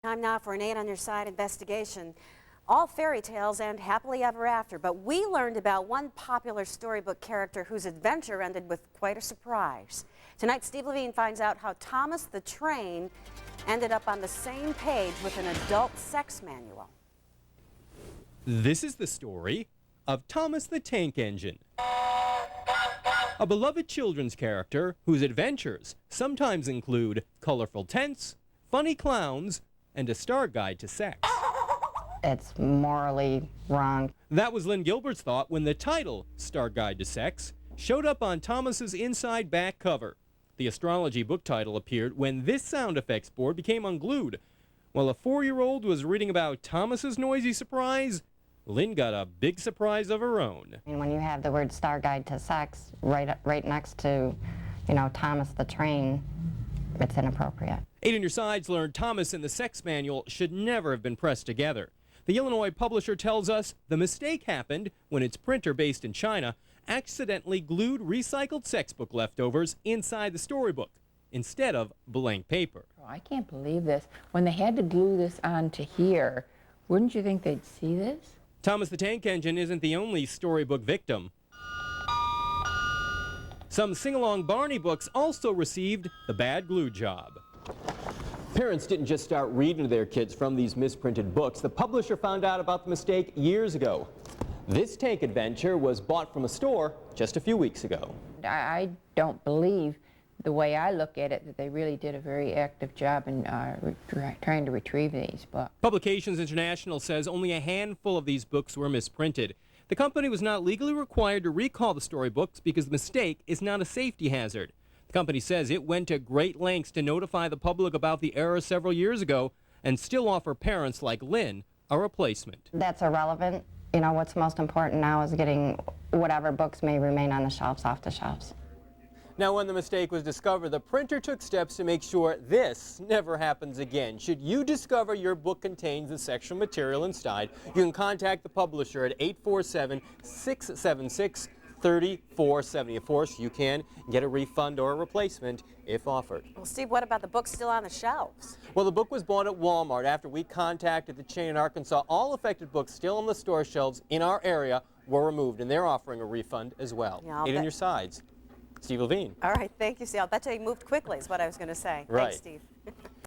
Time now for an 8 on Your Side investigation. All fairy tales end happily ever after, but we learned about one popular storybook character whose adventure ended with quite a surprise. Tonight, Steve Levine finds out how Thomas the Train ended up on the same page with an adult sex manual. This is the story of Thomas the Tank Engine, a beloved children's character whose adventures sometimes include colorful tents, funny clowns, and a star guide to sex. It's morally wrong. That was Lynn Gilbert's thought when the title, Star Guide to Sex, showed up on Thomas's inside back cover. The astrology book title appeared when this sound effects board became unglued. While a 4-year-old was reading about Thomas's noisy surprise, Lynn got a big surprise of her own. And when you have the word Star Guide to Sex right next to, Thomas the Train, it's inappropriate. 8 on Your Sides learned Thomas and the sex manual should never have been pressed together. The Illinois publisher tells us the mistake happened when its printer, based in China, accidentally glued recycled sex book leftovers inside the storybook instead of blank paper. Oh, I can't believe this. When they had to glue this onto here, wouldn't you think they'd see this? Thomas the Tank Engine isn't the only storybook victim. Some sing-along Barney books also received the bad glue job. Parents didn't just start reading to their kids from these misprinted books. The publisher found out about the mistake years ago. This tank adventure was bought from a store just a few weeks ago. I don't believe, the way I look at it, that they really did a very active job in trying to retrieve these books. Publications International says only a handful of these books were misprinted. The company was not legally required to recall the storybooks because the mistake is not a safety hazard. The company says it went to great lengths to notify the public about the error several years ago and still offer parents like Lynn a replacement. That's irrelevant. What's most important now is getting whatever books may remain on the shelves off the shelves. Now, when the mistake was discovered, the printer took steps to make sure this never happens again. Should you discover your book contains the sexual material inside, you can contact the publisher at 847-676-3470. Of course, you can get a refund or a replacement if offered. Well, Steve, what about the books still on the shelves? Well, the book was bought at Walmart after we contacted the chain in Arkansas. All affected books still on the store shelves in our area were removed, and they're offering a refund as well. Yeah, 8 on Your Sides. Steve Levine. All right, thank you, Steve. I'll bet you he moved quickly is what I was going to say. Right. Thanks, Steve.